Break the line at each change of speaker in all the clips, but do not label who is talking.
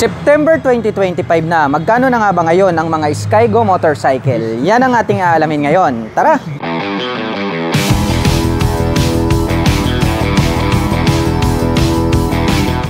September 2025 na, magkano na nga ba ngayon ang mga Skygo motorcycle? Yan ang ating aalamin ngayon. Tara!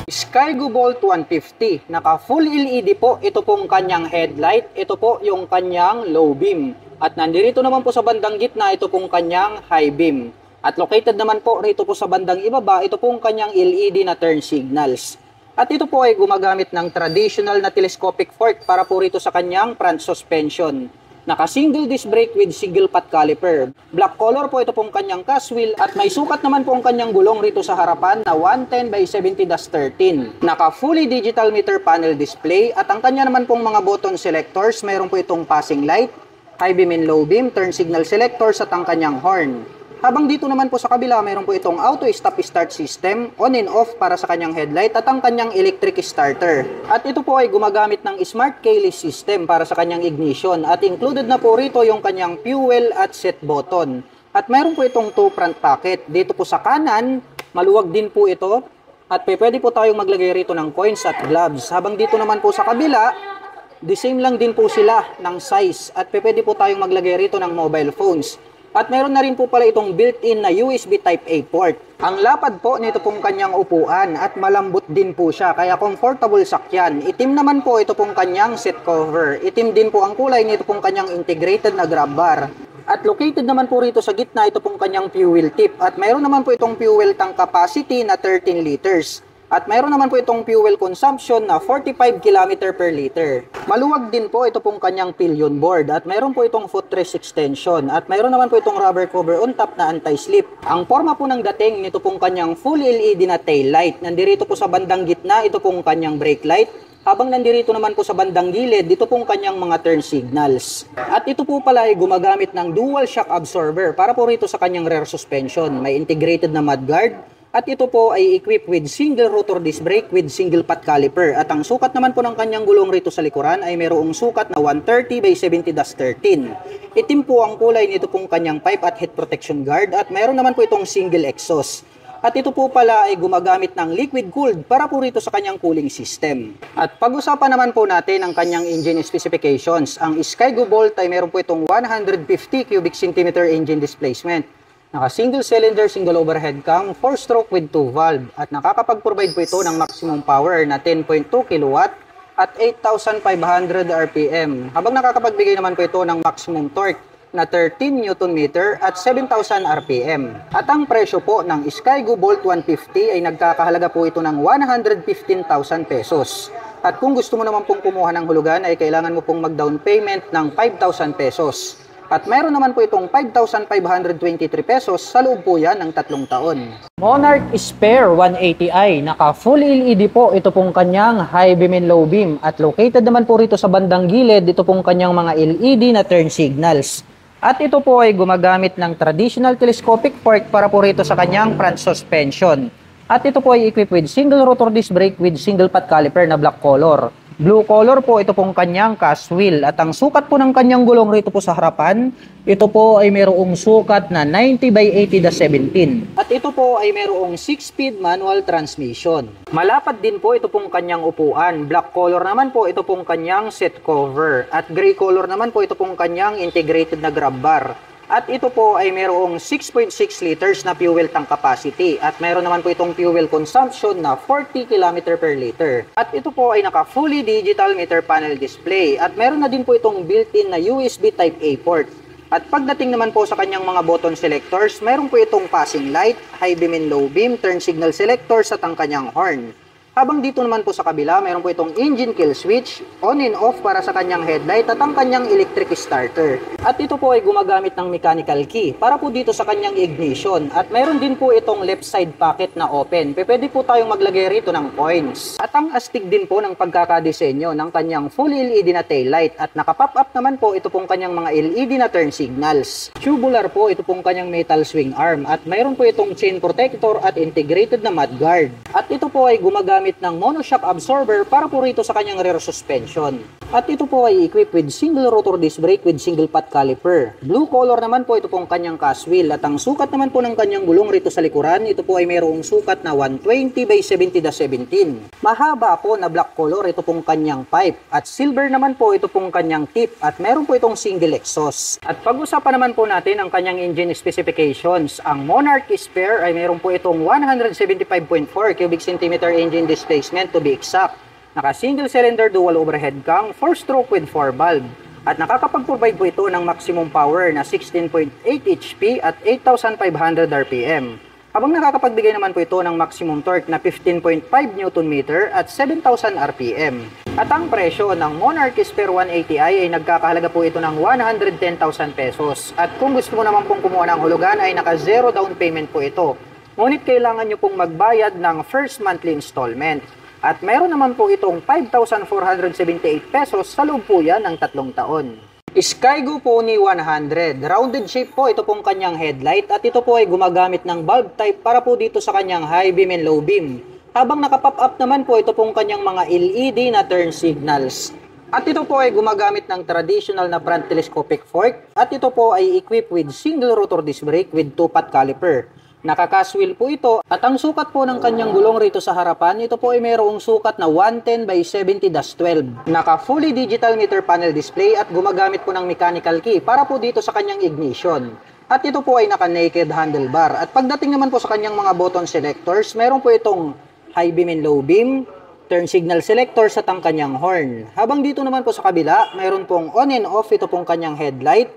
Skygo Bolt 150, naka full LED po, ito pong kanyang headlight, ito po yung kanyang low beam. At nandito naman po sa bandang gitna, ito pong kanyang high beam. At located naman po rito po sa bandang ibaba, ito pong kanyang LED na turn signals. At ito po ay gumagamit ng traditional na telescopic fork para po rito sa kanyang front suspension. Naka single disc brake with single pot caliper. Black color po ito pong kanyang cast wheel at may sukat naman po ang kanyang gulong rito sa harapan na 110 by 70-13. Naka fully digital meter panel display at ang kanya naman pong mga button selectors, mayroon po itong passing light, high beam and low beam, turn signal selectors at ang kanyang horn. Habang dito naman po sa kabila, mayroon po itong auto stop start system, on and off para sa kanyang headlight at ang kanyang electric starter. At ito po ay gumagamit ng smart keyless system para sa kanyang ignition at included na po rito yung kanyang fuel at set button. At mayroon po itong 2 front pocket. Dito po sa kanan, maluwag din po ito at pwede po tayong maglagay rito ng coins at gloves. Habang dito naman po sa kabila, the same lang din po sila ng size at pwede po tayong maglagay rito ng mobile phones. At meron na rin po pala itong built-in na USB Type-A port. Ang lapad po nito pong kanyang upuan at malambot din po siya kaya comfortable sakyan. Itim naman po ito pong kanyang seat cover. Itim din po ang kulay nito pong kanyang integrated na grab bar. At located naman po rito sa gitna ito pong kanyang fuel tip. At meron naman po itong fuel tank capacity na 13 liters. At mayroon naman po itong fuel consumption na 45 km per liter. Maluwag din po ito pong kanyang pillion board at mayroon po itong footrest extension at mayroon naman po itong rubber cover on top na anti-slip. Ang forma po ng dating nito pong kanyang full LED na tail light. Nandito po sa bandang gitna ito pong kanyang brake light. Habang nandito naman po sa bandang gilid, dito pong kanyang mga turn signals. At ito po pala ay gumagamit ng dual shock absorber para po rito sa kanyang rear suspension. May integrated na mudguard. At ito po ay equipped with single rotor disc brake with single pot caliper. At ang sukat naman po ng kanyang gulong rito sa likuran ay mayroong sukat na 130 by 70-13. Itim po ang kulay nito pong kanyang pipe at head protection guard at mayroon naman po itong single exhaust. At ito po pala ay gumagamit ng liquid cooled para po rito sa kanyang cooling system. At pag-usapan naman po natin ang kanyang engine specifications. Ang Skygo Bolt ay mayroon po itong 150 cubic centimeter engine displacement. Naka single cylinder, single overhead cam, 4-stroke with 2 valve at nakakapag-provide po ito ng maximum power na 10.2 kW at 8,500 RPM. Habang nakakapagbigay naman po ito ng maximum torque na 13 Nm at 7,000 RPM. At ang presyo po ng Skygo Bolt 150 ay nagkakahalaga po ito ng 115,000 pesos. At kung gusto mo naman pong kumuha ng hulugan ay kailangan mo pong mag-down payment ng 5,000 pesos. At mayroon naman po itong 5,523 pesos sa loob po yan ng 3 taon. Monarch Spare 180i, naka full LED po ito pong kanyang high beam and low beam. At located naman po rito sa bandang gilid, ito pong kanyang mga LED na turn signals. At ito po ay gumagamit ng traditional telescopic fork para po rito sa kanyang front suspension. At ito po ay equipped with single rotor disc brake with single pot caliper na black color. Blue color po ito pong kanyang cast wheel at ang sukat po ng kanyang gulong rito po sa harapan, ito po ay mayroong sukat na 90 by 80-17. At ito po ay mayroong 6-speed manual transmission. Malapad din po ito pong kanyang upuan. Black color naman po ito pong kanyang seat cover at gray color naman po ito pong kanyang integrated na grab bar. At ito po ay mayroong 6.6 liters na fuel tank capacity at mayroon naman po itong fuel consumption na 40 km per liter. At ito po ay naka fully digital meter panel display at mayroon na din po itong built-in na USB Type-A port. At pagdating naman po sa kanyang mga button selectors, mayroon po itong passing light, high beam and low beam, turn signal selectors at ang kanyang horn. Habang dito naman po sa kabila, mayroon po itong engine kill switch, on and off para sa kanyang headlight at ang kanyang electric starter. At ito po ay gumagamit ng mechanical key para po dito sa kanyang ignition. At mayroon din po itong left side pocket na open. Pwede po tayong maglagay rito ng coins. At ang astig din po ng pagkakadesenyo ng kanyang full LED na taillight. At nakapop up naman po ito pong kanyang mga LED na turn signals. Tubular po ito pong kanyang metal swing arm. At mayroon po itong chain protector at integrated na mudguard. At ito po ay gumagamit ng monoshock absorber para po rito sa kanyang rear suspension. At ito po ay equipped with single rotor disc brake with single pot caliper. Blue color naman po ito pong kanyang cast wheel. At ang sukat naman po ng kanyang gulong rito sa likuran, ito po ay mayroong sukat na 120 by 70-17. Mahaba po na black color ito pong kanyang pipe. At silver naman po ito pong kanyang tip. At meron po itong single exhaust. At pag-usapan naman po natin ang kanyang engine specifications. Ang Monarch Spare ay meron po itong 175.4 cubic centimeter engine displacement to be exact. Naka-single cylinder dual overhead cam, 4-stroke with 4 valve. At nakakapag-provide po ito ng maximum power na 16.8 HP at 8,500 RPM. Habang nakakapagbigay naman po ito ng maximum torque na 15.5 Nm at 7,000 RPM. At ang presyo ng Monarch Spare 180i ay nagkakahalaga po ito ng 110,000 pesos. At kung gusto mo naman pong kumuha ng hulugan ay naka-zero down payment po ito. Ngunit kailangan nyo pong magbayad ng first monthly installment. At meron naman po itong 5,478 pesos sa loob po yan ng 3 taon. Skygo Pony 100. Rounded shape po ito pong kanyang headlight at ito po ay gumagamit ng bulb type para po dito sa kanyang high beam and low beam. Habang nakapop up naman po ito pong kanyang mga LED na turn signals. At ito po ay gumagamit ng traditional na front telescopic fork at ito po ay equipped with single rotor disc brake with 2-pot caliper. Naka-cast wheel po ito at ang sukat po ng kanyang gulong rito sa harapan, ito po ay mayroong sukat na 110 by 70-12. Naka fully digital meter panel display at gumagamit po ng mechanical key para po dito sa kanyang ignition. At ito po ay naka-naked handlebar. At pagdating naman po sa kanyang mga button selectors, meron po itong high beam and low beam, turn signal selectors at ang kanyang horn. Habang dito naman po sa kabila, mayroon pong on and off ito pong kanyang headlight,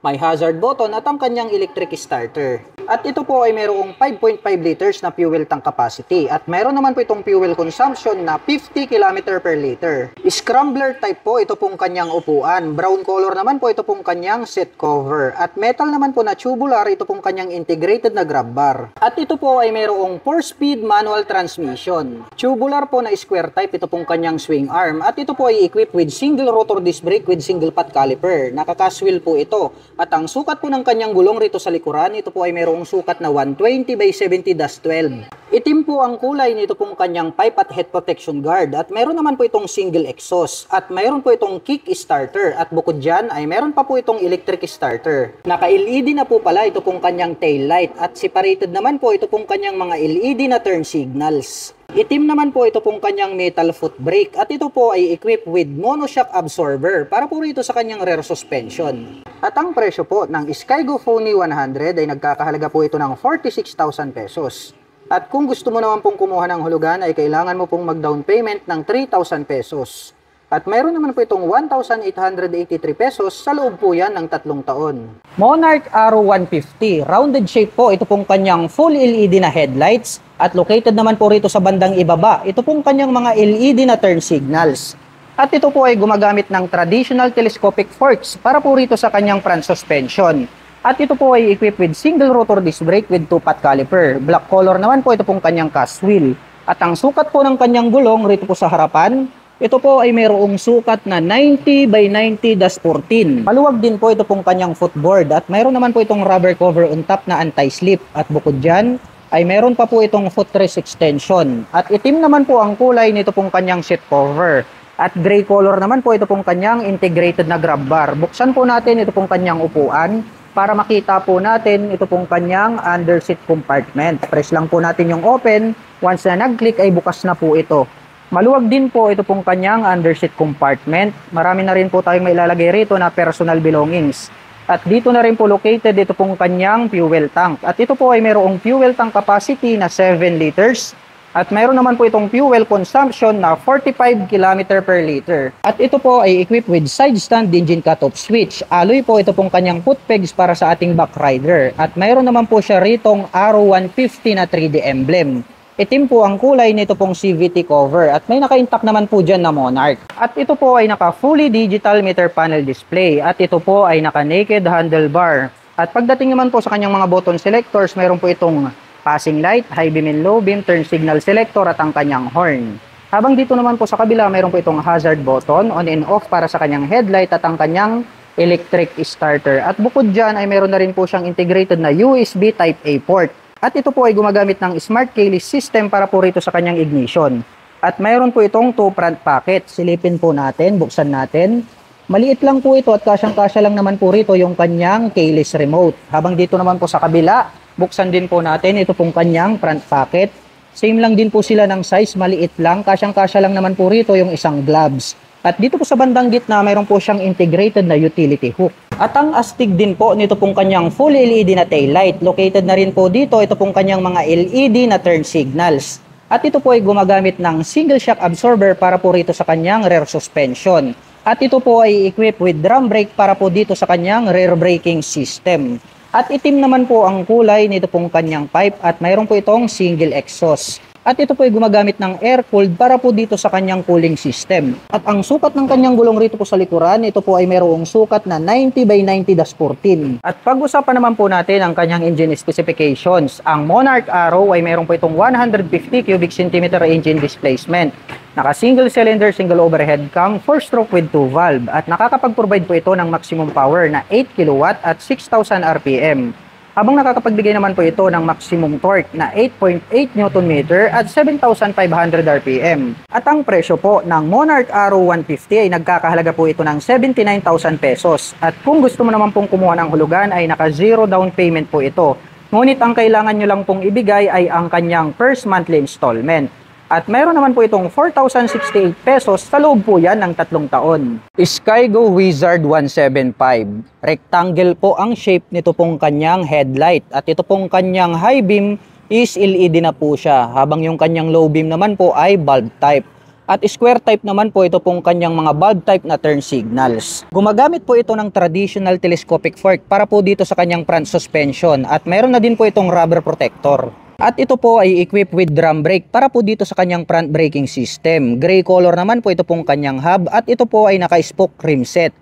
may hazard button at ang kanyang electric starter. At ito po ay mayroong 5.5 liters na fuel tank capacity. At mayroon naman po itong fuel consumption na 50 km per liter. Scrambler type po ito pong kanyang upuan. Brown color naman po ito pong kanyang seat cover. At metal naman po na tubular ito pong kanyang integrated na grab bar. At ito po ay mayroong 4-speed manual transmission. Tubular po na square type ito pong kanyang swing arm. At ito po ay equipped with single rotor disc brake with single pot caliper. Naka-cast wheel po ito. At ang sukat po ng kanyang gulong rito sa likuran, ito po ay mayroong sukat na 120 by 70-12. Itim po ang kulay nito pong kanyang pipe at head protection guard. At mayroon naman po itong single exhaust. At mayroon po itong kick starter. At bukod dyan ay mayroon pa po itong electric starter. Naka-LED na po pala ito pong kanyang tail light. At separated naman po ito pong kanyang mga LED na turn signals. Itim naman po ito pong kanyang metal foot brake at ito po ay equipped with monoshock absorber para po rito sa kanyang rear suspension. At ang presyo po ng Skygo Pony 100 ay nagkakahalaga po ito ng 46,000 pesos. At kung gusto mo naman pong kumuha ng hulugan ay kailangan mo pong mag-down payment ng 3,000 pesos. At mayroon naman po itong 1,883 pesos sa loob po yan ng 3 taon. Monarch Arrow 150. Rounded shape po ito pong kanyang full LED na headlights. At located naman po rito sa bandang ibaba, ito pong kanyang mga LED na turn signals. At ito po ay gumagamit ng traditional telescopic forks para po rito sa kanyang front suspension. At ito po ay equipped with single rotor disc brake with 2-pot caliper. Black color naman po ito pong kanyang cast wheel. At ang sukat po ng kanyang gulong rito po sa harapan, ito po ay mayroong sukat na 90 by 90-14. Maluwag din po ito pong kanyang footboard at mayroon naman po itong rubber cover on top na anti-slip. At bukod dyan, ay mayroon pa po itong footrest extension. At itim naman po ang kulay nito pong kanyang seat cover. At gray color naman po ito pong kanyang integrated na grab bar. Buksan po natin ito pong kanyang upuan para makita po natin ito pong kanyang under seat compartment. Press lang po natin yung open. Once na nag-click ay bukas na po ito. Maluwag din po ito pong kanyang under seat compartment. Marami na rin po tayong mailalagay rito na personal belongings. At dito na rin po located ito pong kanyang fuel tank. At ito po ay mayroong fuel tank capacity na 7 liters. At mayroon naman po itong fuel consumption na 45 km per liter. At ito po ay equipped with side stand engine cutoff switch. Alloy po ito pong kanyang foot pegs para sa ating back rider. At mayroon naman po siya ritong Arrow 150 na 3D emblem. Itim po ang kulay nito pong CVT cover at may naka-intact naman po dyan na Monarch. At ito po ay naka fully digital meter panel display at ito po ay naka naked handlebar. At pagdating naman po sa kanyang mga button selectors, mayroon po itong passing light, high beam and low beam, turn signal selector at ang kanyang horn. Habang dito naman po sa kabila, mayroon po itong hazard button, on and off para sa kanyang headlight at ang kanyang electric starter. At bukod dyan ay mayroon na rin po siyang integrated na USB Type A port. At ito po ay gumagamit ng smart keyless system para po rito sa kanyang ignition. At mayroon po itong 2 front pocket. Silipin po natin, buksan natin. Maliit lang po ito at kasyang-kasya lang naman po rito yung kanyang keyless remote. Habang dito naman po sa kabila, buksan din po natin ito pong kanyang front pocket. Same lang din po sila ng size, maliit lang. Kasyang-kasya lang naman po rito yung isang gloves. At dito po sa bandang gitna, mayroon po siyang integrated na utility hook. At ang astig din po nito pong kanyang full LED na taillight. Located na rin po dito ito pong kanyang mga LED na turn signals. At ito po ay gumagamit ng single shock absorber para po rito sa kanyang rear suspension. At ito po ay equipped with drum brake para po dito sa kanyang rear braking system. At itim naman po ang kulay nito pong kanyang pipe at mayroon po itong single exhaust. At ito po ay gumagamit ng air-cooled para po dito sa kanyang cooling system. At ang sukat ng kanyang gulong rito po sa likuran, ito po ay mayroong sukat na 90 by 90-14. At pag-usapan naman po natin ang kanyang engine specifications. Ang Monarch Arrow ay mayroon po itong 150 cubic centimeter engine displacement. Naka single cylinder, single overhead cam, 4-stroke with 2 valve. At nakakapag-provide po ito ng maximum power na 8 kW at 6,000 RPM. Habang nakakapagbigay naman po ito ng maximum torque na 8.8 Nm at 7,500 RPM. At ang presyo po ng Monarch Arrow 150 ay nagkakahalaga po ito ng 79,000 pesos. At kung gusto mo naman pong kumuha ng hulugan ay naka zero down payment po ito. Ngunit ang kailangan nyo lang pong ibigay ay ang kanyang first monthly installment. At mayroon naman po itong 4,068 pesos sa loob po yan ng 3 taon. Skygo Wizard 175. Rectangle po ang shape nito pong kanyang headlight. At ito pong kanyang high beam is LED na po siya. Habang yung kanyang low beam naman po ay bulb type. At square type naman po ito pong kanyang mga bulb type na turn signals. Gumagamit po ito ng traditional telescopic fork para po dito sa kanyang front suspension. At mayroon na din po itong rubber protector. At ito po ay equipped with drum brake para po dito sa kanyang front braking system. Gray color naman po ito pong kanyang hub at ito po ay naka-spoke rim set.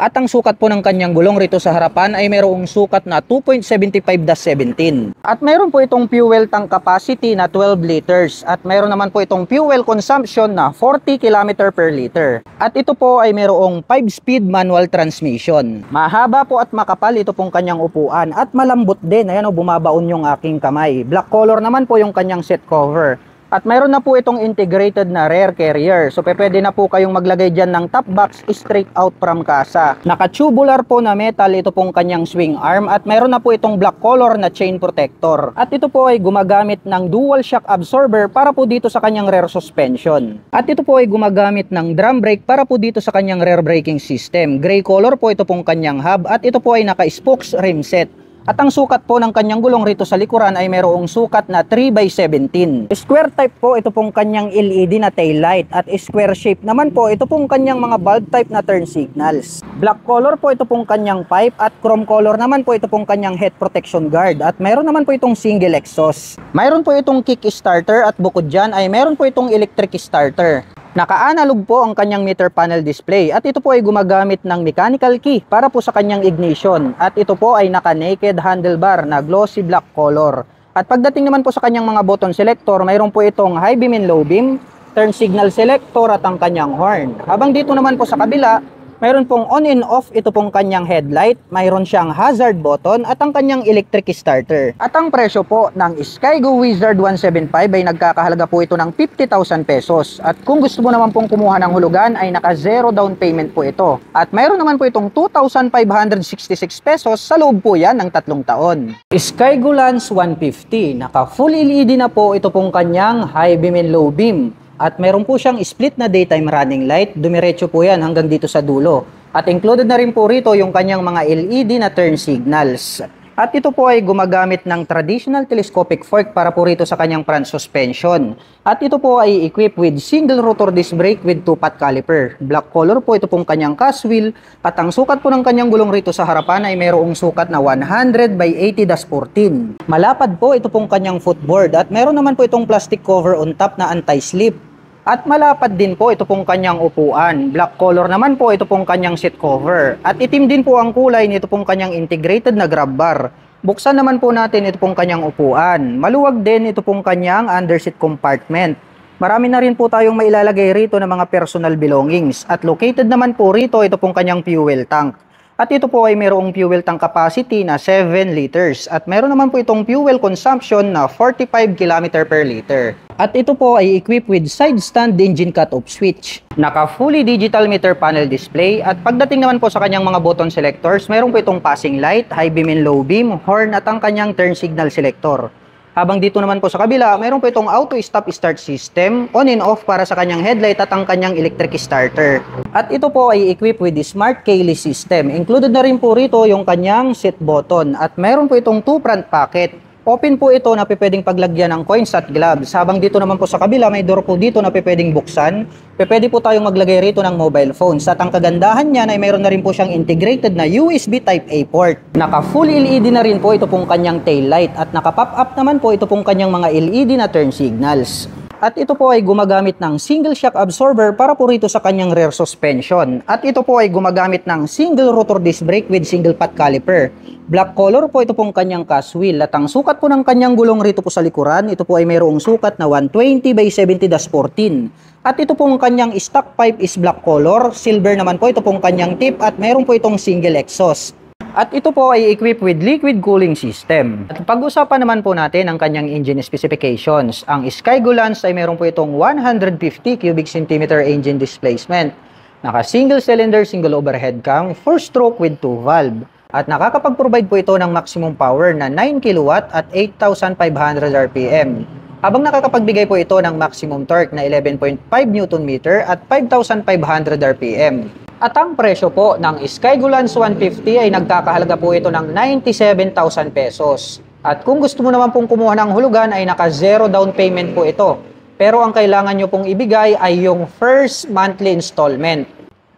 At ang sukat po ng kanyang gulong rito sa harapan ay mayroong sukat na 2.75-17. At mayroon po itong fuel tank capacity na 12 liters. At mayroon naman po itong fuel consumption na 40 km per liter. At ito po ay mayroong 5-speed manual transmission. Mahaba po at makapal ito pong kanyang upuan. At malambot din. Ayan o, bumabaon yung aking kamay. Black color naman po yung kanyang seat cover. At mayroon na po itong integrated na rear carrier. So pwede na po kayong maglagay dyan ng top box straight out from kasa. Naka-tubular po na metal ito pong kanyang swing arm. At mayroon na po itong black color na chain protector. At ito po ay gumagamit ng dual shock absorber para po dito sa kanyang rear suspension. At ito po ay gumagamit ng drum brake para po dito sa kanyang rear braking system. Gray color po ito pong kanyang hub. At ito po ay naka-spokes rim set. At ang sukat po ng kanyang gulong rito sa likuran ay mayroong sukat na 3x17. Square type po ito pong kanyang LED na taillight. At square shape naman po ito pong kanyang mga bulb type na turn signals. Black color po ito pong kanyang pipe at chrome color naman po ito pong kanyang head protection guard. At mayroon naman po itong single exhaust. Mayroon po itong kick starter at bukod dyan ay mayroon po itong electric starter. Naka-analog po ang kanyang meter panel display at ito po ay gumagamit ng mechanical key para po sa kanyang ignition at ito po ay naka-naked handlebar na glossy black color. At pagdating naman po sa kanyang mga button selector, mayroon po itong high beam and low beam, turn signal selector at ang kanyang horn. Habang dito naman po sa kabila, mayroon pong on and off ito pong kanyang headlight, mayroon siyang hazard button at ang kanyang electric starter. At ang presyo po ng Skygo Wizard 175 ay nagkakahalaga po ito ng 50,000 pesos. At kung gusto mo naman pong kumuha ng hulugan ay naka zero down payment po ito. At mayroon naman po itong 2,566 pesos sa loob po yan ng 3 taon. Skygo Lance 150, naka full LED na po ito pong kanyang high beam and low beam. At meron po siyang split na daytime running light. Dumiretso po yan hanggang dito sa dulo. At included na rin po rito yung kanyang mga LED na turn signals. At ito po ay gumagamit ng traditional telescopic fork para po rito sa kanyang front suspension. At ito po ay equipped with single rotor disc brake with 2-pot caliper. Black color po ito pong kanyang cast wheel. At ang sukat po ng kanyang gulong rito sa harapan ay mayroong sukat na 100 by 80-14. Malapad po ito pong kanyang footboard. At meron naman po itong plastic cover on top na anti-slip. At malapad din po ito pong kanyang upuan. Black color naman po ito pong kanyang seat cover. At itim din po ang kulay nito pong kanyang integrated na grab bar. Buksan naman po natin ito pong kanyang upuan. Maluwag din ito pong kanyang underseat compartment. Marami na rin po tayong mailalagay rito ng mga personal belongings. At located naman po rito ito pong kanyang fuel tank. At ito po ay mayroong fuel tank capacity na 7 liters. At meron naman po itong fuel consumption na 45 km per liter. At ito po ay equipped with side stand engine cut-off switch. Naka fully digital meter panel display. At pagdating naman po sa kanyang mga button selectors, meron po itong passing light, high beam and low beam, horn at ang kanyang turn signal selector. Habang dito naman po sa kabila, mayroon po itong auto stop start system, on and off para sa kanyang headlight at ang kanyang electric starter. At ito po ay equipped with the smart keyless system. Included na rin po rito yung kanyang seat button at mayroon po itong 2 front pocket. Open po ito na pwedeng paglagyan ng coins at gloves. Habang dito naman po sa kabila, may door po dito na pwedeng buksan. Pwede po tayong maglagay rito ng mobile phones. At ang kagandahan niyan ay mayroon na rin po siyang integrated na USB Type-A port. Naka full LED na rin po ito pong kanyang tail light. At naka pop-up naman po ito pong kanyang mga LED na turn signals. At ito po ay gumagamit ng single shock absorber para po rito sa kanyang rear suspension. At ito po ay gumagamit ng single rotor disc brake with single pot caliper. Black color po ito pong kanyang cast wheel. At ang sukat po ng kanyang gulong rito po sa likuran, ito po ay mayroong sukat na 120 by 70-14. At ito pong kanyang stock pipe is black color. Silver naman po ito pong kanyang tip at mayroon po itong single exhaust. At ito po ay equipped with liquid cooling system. At pag-usapan naman po natin ang kanyang engine specifications. Ang Skygo Lance ay meron po itong 150 cubic centimeter engine displacement. Naka single cylinder, single overhead cam, 4-stroke with 2 valve. At nakakapag-provide po ito ng maximum power na 9 kW at 8,500 RPM. Habang nakakapagbigay po ito ng maximum torque na 11.5 Nm at 5,500 RPM. At ang presyo po ng Skygo Lance 150 ay nagkakahalaga po ito ng 97,000 pesos. At kung gusto mo naman pong kumuha ng hulugan ay naka zero down payment po ito. Pero ang kailangan nyo pong ibigay ay yung first monthly installment.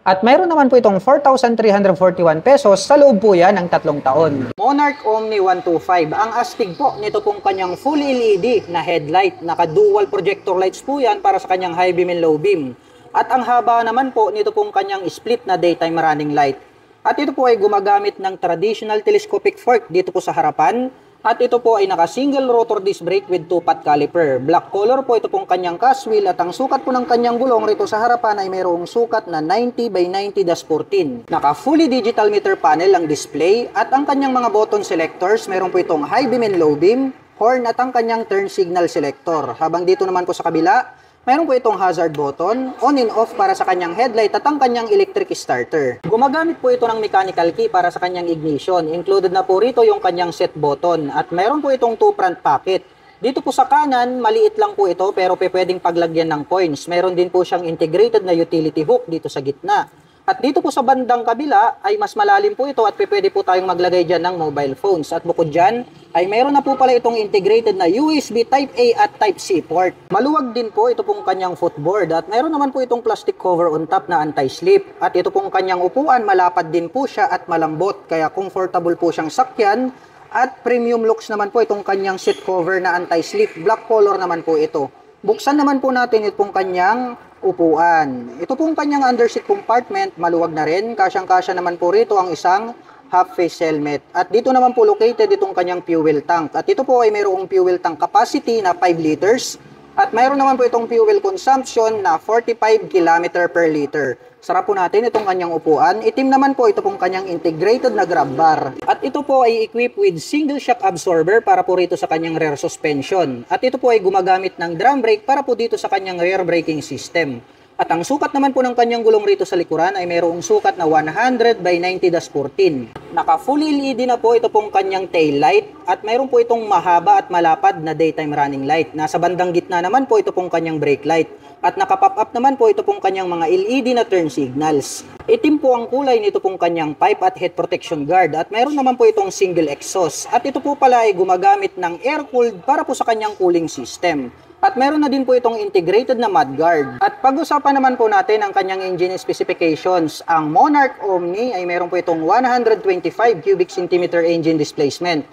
At mayroon naman po itong 4,341 pesos sa loob po yan ng 3 taon. Monarch Omni 125. Ang astig po nito pong kanyang full LED na headlight. Naka dual projector lights po yan para sa kanyang high beam and low beam. At ang haba naman po nito pong kanyang split na daytime running light. At ito po ay gumagamit ng traditional telescopic fork dito po sa harapan. At ito po ay naka single rotor disc brake with 2-pot caliper. Black color po ito pong kanyang cast wheel at ang sukat po ng kanyang gulong rito sa harapan ay mayroong sukat na 90 by 90-14. Naka fully digital meter panel ang display at ang kanyang mga button selectors mayroon po itong high beam and low beam, horn at ang kanyang turn signal selector. Habang dito naman po sa kabila, mayroon po itong hazard button, on and off para sa kanyang headlight at ang kanyang electric starter. Gumagamit po ito ng mechanical key para sa kanyang ignition. Included na po rito yung kanyang set button at mayroon po itong 2 front pocket. Dito po sa kanan, maliit lang po ito pero pwedeng paglagyan ng coins. Mayroon din po siyang integrated na utility hook dito sa gitna. At dito po sa bandang kabila ay mas malalim po ito at pwede po tayong maglagay dyan ng mobile phones. At bukod dyan ay mayroon na po pala itong integrated na USB Type-A at Type-C port. Maluwag din po ito pong kanyang footboard at mayroon naman po itong plastic cover on top na anti-slip. At ito pong kanyang upuan, malapad din po siya at malambot kaya comfortable po siyang sakyan. At premium looks naman po itong kanyang seat cover na anti-slip. Black color naman po ito. Buksan naman po natin itong kanyang upuan. Ito pong kanyang underseat compartment, maluwag na rin. Kasyang-kasya naman po rito ang isang half-face helmet. At dito naman po located itong kanyang fuel tank. At ito po ay mayroong fuel tank capacity na 5 liters. At mayroon naman po itong fuel consumption na 45 km per liter. Sarap po natin itong kanyang upuan. Itim naman po ito pong kanyang integrated na grab bar. At ito po ay equipped with single shock absorber para po rito sa kanyang rear suspension. At ito po ay gumagamit ng drum brake para po dito sa kanyang rear braking system. At ang sukat naman po ng kanyang gulong rito sa likuran ay mayroong sukat na 100 by 90-14. Naka full LED na po ito pong kanyang tail light at mayroon po itong mahaba at malapad na daytime running light. Nasa bandang gitna naman po ito pong kanyang brake light. At naka-pop up naman po ito pong kanyang mga LED na turn signals. Itim po ang kulay nito pong kanyang pipe at head protection guard at mayroon naman po itong single exhaust. At ito po pala ay gumagamit ng air-cooled para po sa kanyang cooling system. At meron na din po itong integrated na mudguard. At pag-usapan naman po natin ang kanyang engine specifications. Ang Monarch Omni ay meron po itong 125 cubic centimeter engine displacement.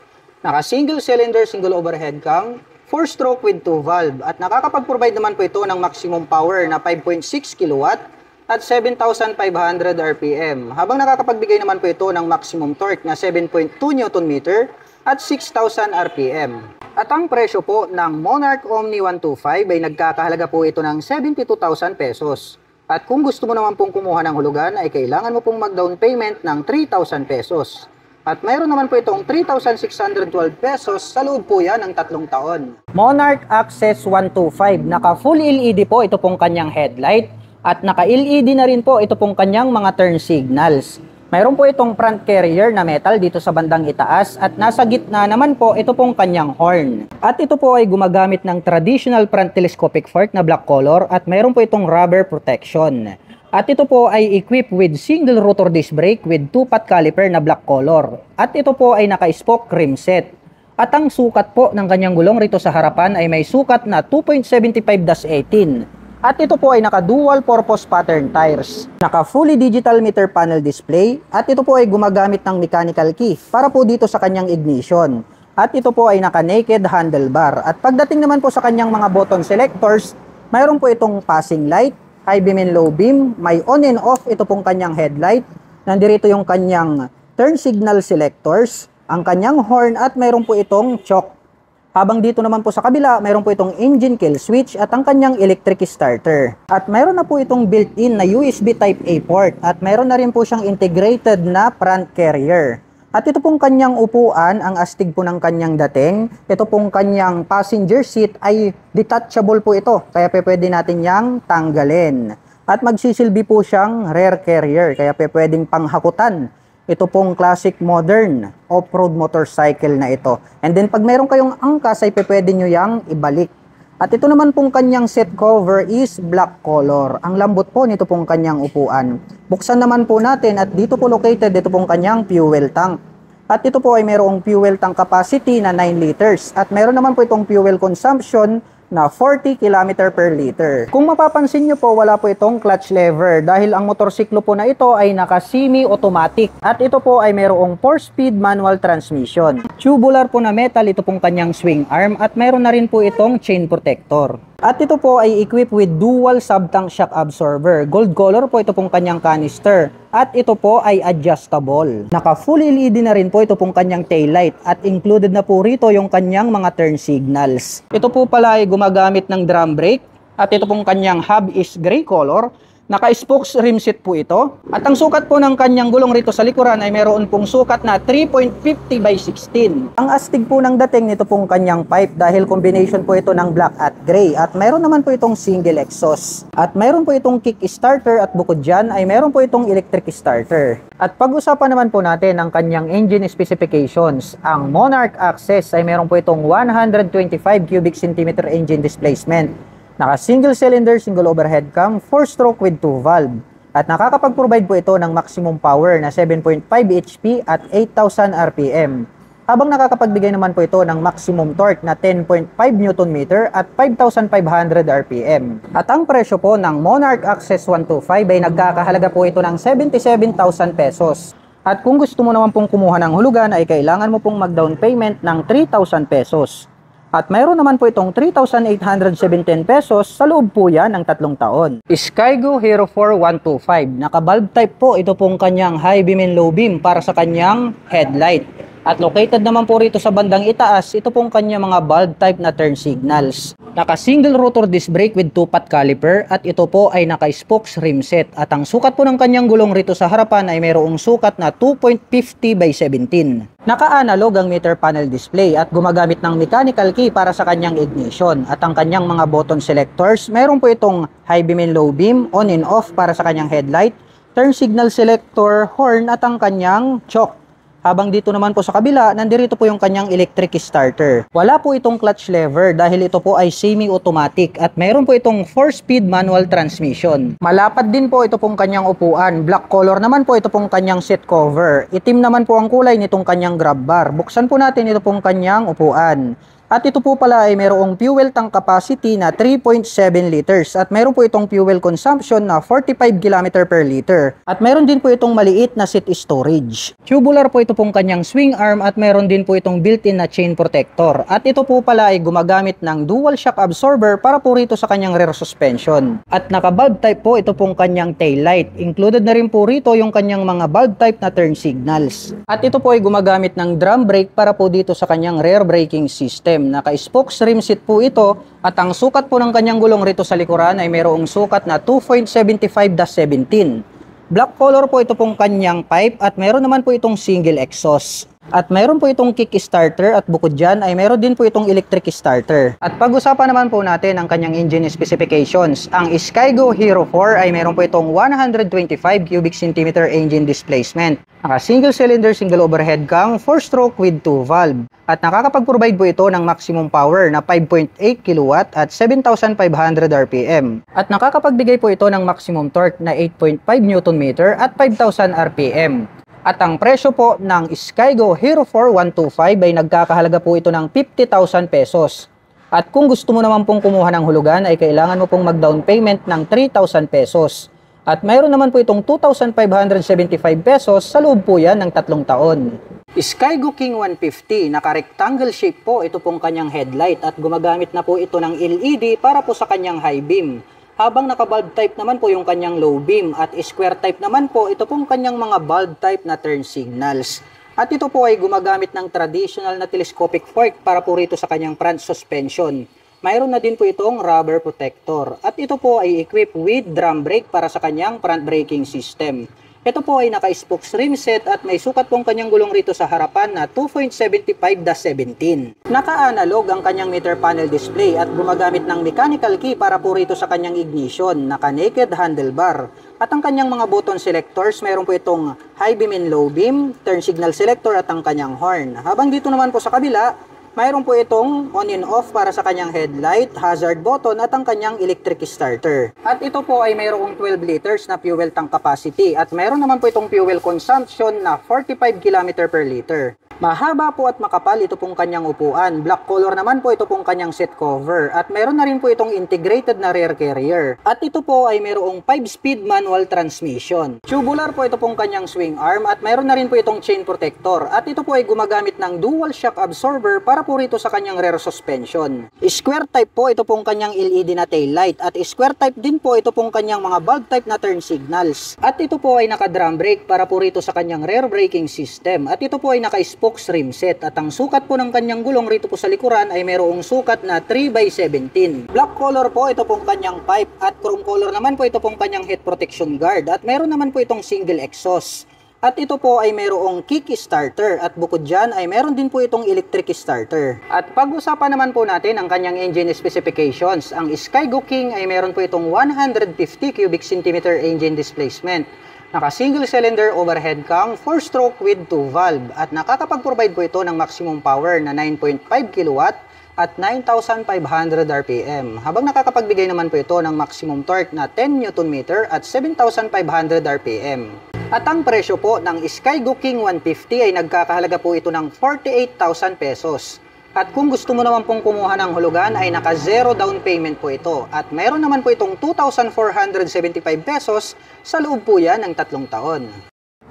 Naka single cylinder, single overhead cam, 4-stroke with 2 valve. At nakakapag-provide naman po ito ng maximum power na 5.6 kW at 7,500 RPM. Habang nakakapagbigay naman po ito ng maximum torque na 7.2 Nm at 6,000 RPM. At ang presyo po ng Monarch Omni 125 ay nagkakahalaga po ito ng 72,000 pesos. At kung gusto mo naman pong kumuha ng hulugan ay kailangan mo pong mag-down payment ng 3,000 pesos. At mayroon naman po itong 3,612 pesos sa loob po yan ng 3 taon. Monarch Access 125, naka full LED po ito pong kanyang headlight at naka LED na rin po ito pong kanyang mga turn signals. Mayroon po itong front carrier na metal dito sa bandang itaas at nasa gitna naman po ito pong kanyang horn. At ito po ay gumagamit ng traditional front telescopic fork na black color at mayroon po itong rubber protection. At ito po ay equipped with single rotor disc brake with 2-pot caliper na black color. At ito po ay naka-spoke rim set. At ang sukat po ng kanyang gulong rito sa harapan ay may sukat na 2.75-18. At ito po ay naka-dual purpose pattern tires. Naka-fully digital meter panel display. At ito po ay gumagamit ng mechanical key para po dito sa kanyang ignition. At ito po ay naka-naked handlebar. At pagdating naman po sa kanyang mga button selectors, mayroon po itong passing light, high beam and low beam, may on and off ito pong kanyang headlight. Nandito yung kanyang turn signal selectors, ang kanyang horn at mayroon po itong choke. Habang dito naman po sa kabila, mayroon po itong engine kill switch at ang kanyang electric starter. At mayroon na po itong built-in na USB Type-A port at mayroon na rin po siyang integrated na front carrier. At ito pong kanyang upuan, ang astig po ng kanyang dating. Ito pong kanyang passenger seat ay detachable po ito, kaya pwede natin yang tanggalin. At magsisilbi po siyang rear carrier, kaya pwedeng panghakutan. Ito pong classic modern off-road motorcycle na ito. And then pag meron kayong angkas ay pwede nyo yang ibalik. At ito naman pong kanyang seat cover is black color. Ang lambot po nito pong kanyang upuan. Buksan naman po natin at dito po located ito pong kanyang fuel tank. At ito po ay mayroong fuel tank capacity na 9 liters. At meron naman po itong fuel consumption na 40 km per liter. Kung mapapansin nyo po, wala po itong clutch lever dahil ang motorsiklo po na ito ay naka semi-automatic at ito po ay mayroong 4-speed manual transmission. Tubular po na metal ito pong kanyang swing arm at mayroon na rin po itong chain protector. At ito po ay equipped with dual sub-tank shock absorber. Gold color po ito pong kanyang canister. At ito po ay adjustable. Naka full LED na rin po ito pong kanyang taillight. At included na po rito yung kanyang mga turn signals. Ito po pala ay gumagamit ng drum brake. At ito pong kanyang hub is gray color. Naka-spokes rim set po ito. At ang sukat po ng kanyang gulong rito sa likuran ay meron pong sukat na 3.50/16. Ang astig po ng dating nito pong kanyang pipe dahil combination po ito ng black at gray. At meron naman po itong single exhaust. At meron po itong kick starter at bukod dyan ay meron po itong electric starter. At pag-usapan naman po natin ang kanyang engine specifications. Ang Monarch Access ay meron po itong 125 cubic centimeter engine displacement. Naka single cylinder, single overhead cam, 4-stroke with 2 valve. At nakakapag-provide po ito ng maximum power na 7.5 HP at 8,000 RPM. Habang nakakapagbigay naman po ito ng maximum torque na 10.5 Nm at 5,500 RPM. At ang presyo po ng Monarch Access 125 ay nagkakahalaga po ito ng 77,000 pesos. At kung gusto mo naman pong kumuha ng hulugan ay kailangan mo pong mag-down payment ng 3,000 pesos. At mayroon naman po itong 3,817 pesos sa loob po yan ng 3 taon. Skygo Hero 4 125. Naka-bulb type po ito pong kanyang high beam and low beam para sa kanyang headlight. At located naman po rito sa bandang itaas, ito pong kanyang mga bulb type na turn signals. Naka-single rotor disc brake with 2-pot caliper at ito po ay naka-spokes rim set. At ang sukat po ng kanyang gulong rito sa harapan ay mayroong sukat na 2.50/17. Naka-analog ang meter panel display at gumagamit ng mechanical key para sa kanyang ignition. At ang kanyang mga button selectors, mayroon po itong high beam and low beam, on and off para sa kanyang headlight, turn signal selector, horn at ang kanyang choke. Habang dito naman po sa kabila, nandirito po yung kanyang electric starter. Wala po itong clutch lever dahil ito po ay semi-automatic at mayroon po itong 4-speed manual transmission. Malapad din po ito pong kanyang upuan. Black color naman po ito pong kanyang seat cover. Itim naman po ang kulay nitong kanyang grab bar. Buksan po natin ito pong kanyang upuan. At ito po pala ay mayroong fuel tank capacity na 3.7 liters at mayroon po itong fuel consumption na 45 km per liter. At mayroon din po itong maliit na seat storage. Tubular po ito pong kanyang swing arm at mayroon din po itong built-in na chain protector. At ito po pala ay gumagamit ng dual shock absorber para po rito sa kanyang rear suspension. At naka-bulb type po ito pong kanyang tail light. Included na rin po rito yung kanyang mga bulb type na turn signals. At ito po ay gumagamit ng drum brake para po dito sa kanyang rear braking system. system. Naka-spokes rim set po ito at ang sukat po ng kanyang gulong rito sa likuran ay mayroong sukat na 2.75-17. Black color po ito pong kanyang pipe at mayroon naman po itong single exhaust. At mayroon po itong kick-starter at bukod dyan ay mayroon din po itong electric starter. At pag-usapan naman po natin ang kanyang engine specifications. Ang Skygo Hero 4 ay mayroon po itong 125 cubic centimeter engine displacement. Naka single cylinder, single overhead cam, 4-stroke with 2 valve. At nakakapag-provide po ito ng maximum power na 5.8 kW at 7,500 RPM. At nakakapagbigay po ito ng maximum torque na 8.5 Nm at 5,000 RPM. At ang presyo po ng Skygo Hero 4 125 ay nagkakahalaga po ito ng 50,000 pesos. At kung gusto mo naman pong kumuha ng hulugan ay kailangan mo pong mag-down payment ng 3,000 pesos. At mayroon naman po itong 2,575 pesos sa loob po yan ng 3 taon. Skygo King 150, naka-rectangle shape po ito pong kanyang headlight at gumagamit na po ito ng LED para po sa kanyang high beam. Habang naka-bulb type naman po yung kanyang low beam at square type naman po ito pong kanyang mga bulb type na turn signals. At ito po ay gumagamit ng traditional na telescopic fork para po rito sa kanyang front suspension. Mayroon na din po itong rubber protector at ito po ay equipped with drum brake para sa kanyang front braking system. Ito po ay naka-spokes rim set at may sukat pong kanyang gulong rito sa harapan na 2.75-17. Naka-analog ang kanyang meter panel display at gumagamit ng mechanical key para po rito sa kanyang ignition, naka-naked handlebar. At ang kanyang mga button selectors, mayroon po itong high beam and low beam, turn signal selector at ang kanyang horn. Habang dito naman po sa kabila, mayroon po itong on and off para sa kanyang headlight, hazard button at ang kanyang electric starter. At ito po ay mayroong 12 liters na fuel tank capacity at mayroon naman po itong fuel consumption na 45 km per liter. Mahaba po at makapal ito pong kanyang upuan. Black color naman po ito pong kanyang seat cover. At meron na rin po itong integrated na rear carrier. At ito po ay mayroong 5-speed manual transmission. Tubular po ito pong kanyang swing arm at meron na rin po itong chain protector. At ito po ay gumagamit ng dual shock absorber para po rito sa kanyang rear suspension. Square type po ito pong kanyang LED na tail light. At square type din po ito pong kanyang mga bulb type na turn signals. At ito po ay naka-drum brake para po rito sa kanyang rear braking system. At ito po ay naka-spokes rim set at ang sukat po ng kanyang gulong rito po sa likuran ay mayroong sukat na 3/17. Black color po ito pong kanyang pipe at chrome color naman po ito pong kanyang head protection guard at mayroon naman po itong single exhaust. At ito po ay mayroong kick starter at bukod dyan ay mayroon din po itong electric starter. At pag-usapan naman po natin ang kanyang engine specifications. Ang Skygo King ay mayroon po itong 150 cubic centimeter engine displacement. Naka-single cylinder overhead cam, 4-stroke with 2 valve at nakakapag-provide po ito ng maximum power na 9.5 kW at 9,500 RPM. Habang nakakapagbigay naman po ito ng maximum torque na 10 Nm at 7,500 RPM. At ang presyo po ng Skygo King 150 ay nagkakahalaga po ito ng 48,000 pesos. At kung gusto mo naman pong kumuha ng hulugan ay naka-zero down payment po ito. At meron naman po itong 2,475 pesos sa loob po yan ng 3 taon.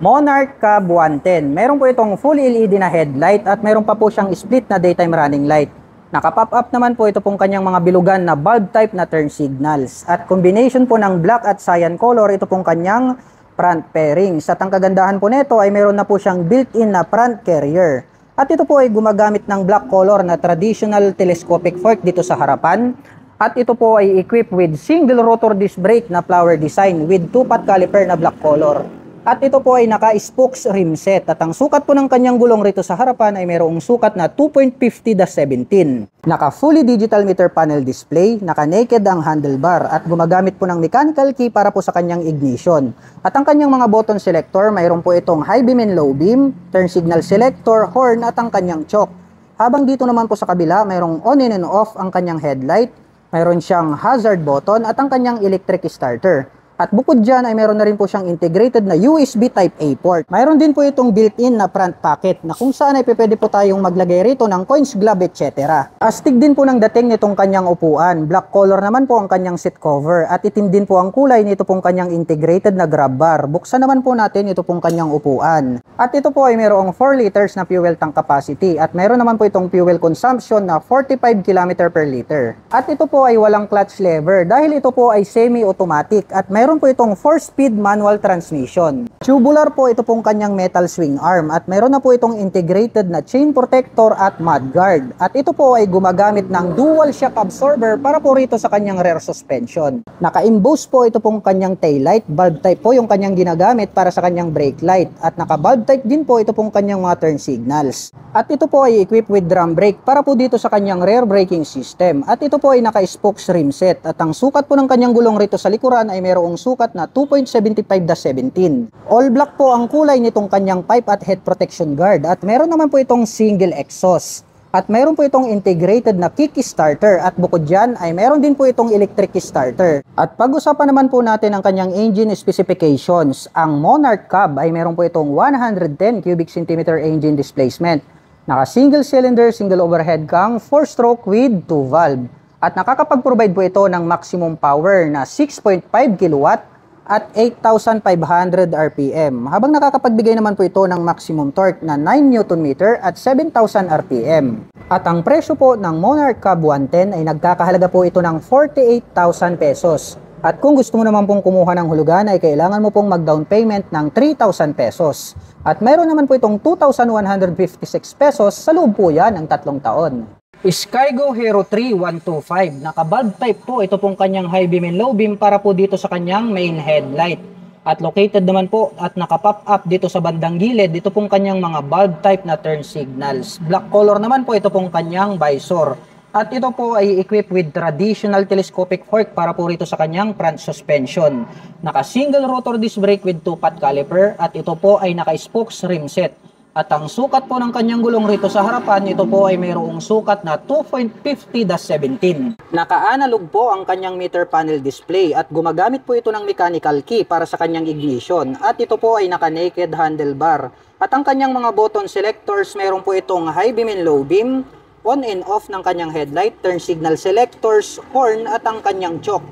Monarch Cab 110. Meron po itong full LED na headlight at meron pa po siyang split na daytime running light. Naka-pop up naman po ito pong kanyang mga bilugan na bulb type na turn signals. At combination po ng black at cyan color ito pong kanyang front fairings. At ang kagandahan po nito ay meron na po siyang built-in na front carrier. At ito po ay gumagamit ng black color na traditional telescopic fork dito sa harapan. At ito po ay equipped with single rotor disc brake na flower design with 2-pot caliper na black color. At ito po ay naka-spokes rim set. At ang sukat po ng kanyang gulong rito sa harapan ay mayroong sukat na 2.50-17. Naka fully digital meter panel display, naka-naked ang handlebar at gumagamit po ng mechanical key para po sa kanyang ignition. At ang kanyang mga button selector, mayroon po itong high beam and low beam, turn signal selector, horn at ang kanyang choke. Habang dito naman po sa kabila, mayroong on and off ang kanyang headlight, mayroon siyang hazard button at ang kanyang electric starter. At bukod dyan ay meron na rin po siyang integrated na USB Type-A port. Mayroon din po itong built-in na front pocket na kung saan ay pwede po tayong maglagay rito ng coins, glove, etc. Astig din po ng dating nitong kanyang upuan. Black color naman po ang kanyang seat cover at itim din po ang kulay nito pong kanyang integrated na grab bar. Buksan naman po natin ito pong kanyang upuan. At ito po ay mayroong 4 liters na fuel tank capacity at mayroon naman po itong fuel consumption na 45 km per liter. At ito po ay walang clutch lever dahil ito po ay semi-automatic at mayroon meron po itong 4-speed manual transmission. Tubular po ito pong kanyang metal swing arm at meron na po itong integrated na chain protector at mudguard. At ito po ay gumagamit ng dual shock absorber para po rito sa kanyang rear suspension. Naka-emboss po ito pong kanyang taillight, bulb type po yung kanyang ginagamit para sa kanyang brake light. At naka-bulb type din po ito pong kanyang mga turn signals. At ito po ay equipped with drum brake para po dito sa kanyang rear braking system. At ito po ay naka-spokes rim set. At ang sukat po ng kanyang gulong rito sa likuran ay mayroong sukat na 2.75/17. All black po ang kulay nitong kanyang pipe at head protection guard. At meron naman po itong single exhaust. At meron po itong integrated na kickstarter at bukod dyan ay meron din po itong electric starter. At pag-usapan naman po natin ang kanyang engine specifications. Ang Monarch cab ay meron po itong 110 cubic centimeter engine displacement. Naka single cylinder, single overhead cam, 4-stroke with 2 valve. At nakakapag-provide po ito ng maximum power na 6.5 kilowatt at 8,500 RPM. Habang nakakapagbigay naman po ito ng maximum torque na 9 Nm at 7,000 RPM. At ang presyo po ng Monarch Cab 110 ay nagkakahalaga po ito ng 48,000 pesos. At kung gusto mo naman pong kumuha ng hulugan ay kailangan mo pong mag-down payment ng 3,000 pesos. At mayroon naman po itong 2,156 pesos sa loob po yan ng 3 taon. Skygo Hero 3 125. Naka-bulb type po ito pong kanyang high beam and low beam para po dito sa kanyang main headlight. At located naman po at naka-pop up dito sa bandang gilid dito pong kanyang mga bulb type na turn signals. Black color naman po ito pong kanyang visor. At ito po ay equipped with traditional telescopic fork para po rito sa kanyang front suspension. Naka-single rotor disc brake with 2-pot caliper at ito po ay naka-spokes rim set. At ang sukat po ng kanyang gulong rito sa harapan, ito po ay mayroong sukat na 2.50/17. Naka-analog po ang kanyang meter panel display at gumagamit po ito ng mechanical key para sa kanyang ignition. At ito po ay naka-naked handlebar. At ang kanyang mga button selectors, mayroon po itong high beam and low beam, on and off ng kanyang headlight, turn signal selectors, horn at ang kanyang choke.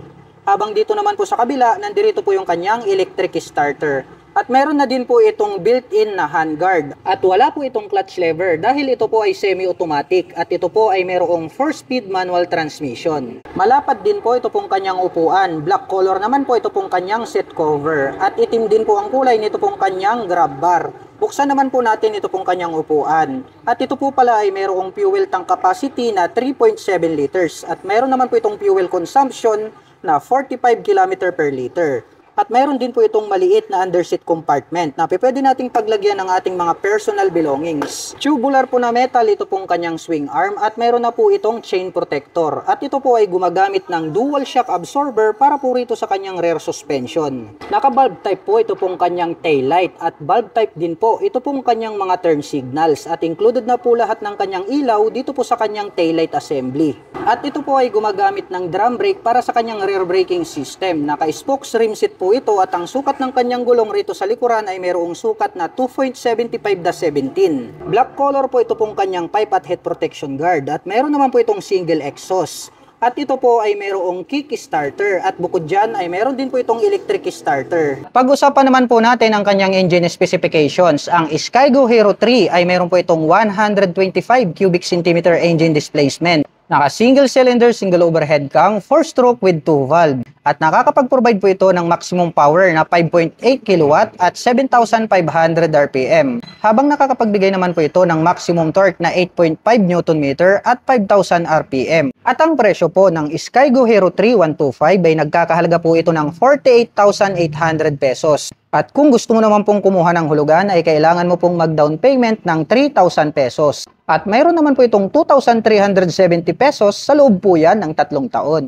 Habang dito naman po sa kabila, nandirito po yung kanyang electric starter. At meron na din po itong built-in na handguard. At wala po itong clutch lever dahil ito po ay semi-automatic at ito po ay mayroong 4-speed manual transmission. Malapad din po ito pong kanyang upuan. Black color naman po ito pong kanyang seat cover. At itim din po ang kulay nito pong kanyang grab bar. Buksan naman po natin ito pong kanyang upuan. At ito po pala ay mayroong fuel tank capacity na 3.7 liters. At meron naman po itong fuel consumption na 45 km per liter. At mayroon din po itong maliit na underseat compartment na pwede nating paglagyan ng ating mga personal belongings. Tubular po na metal ito pong kanyang swing arm at mayroon na po itong chain protector. At ito po ay gumagamit ng dual shock absorber para po rito sa kanyang rear suspension. Naka-bulb type po ito pong kanyang taillight at bulb type din po ito pong kanyang mga turn signals. At included na po lahat ng kanyang ilaw dito po sa kanyang taillight assembly. At ito po ay gumagamit ng drum brake para sa kanyang rear braking system. Naka-spokes rim set po ito at ang sukat ng kanyang gulong rito sa likuran ay mayroong sukat na 2.75/17. Black color po ito pong kanyang pipe at head protection guard at mayroon naman po itong single exhaust. At ito po ay mayroong kickstarter at bukod dyan ay mayroon din po itong electric starter. Pag-usapan naman po natin ang kanyang engine specifications. Ang Skygo Hero 3 ay mayroon po itong 125 cubic centimeter engine displacement. Naka single cylinder, single overhead cam, 4-stroke with 2 valve. At nakakapag-provide po ito ng maximum power na 5.8 kilowatt at 7,500 RPM. Habang nakakapagbigay naman po ito ng maximum torque na 8.5 Nm at 5,000 RPM. At ang presyo po ng Skygo Hero 3 125 ay nagkakahalaga po ito ng 48,800 pesos. At kung gusto mo naman pong kumuha ng hulugan ay kailangan mo pong mag-down payment ng 3,000 pesos. At mayroon naman po itong 2,370 pesos sa loob po yan ng 3 taon.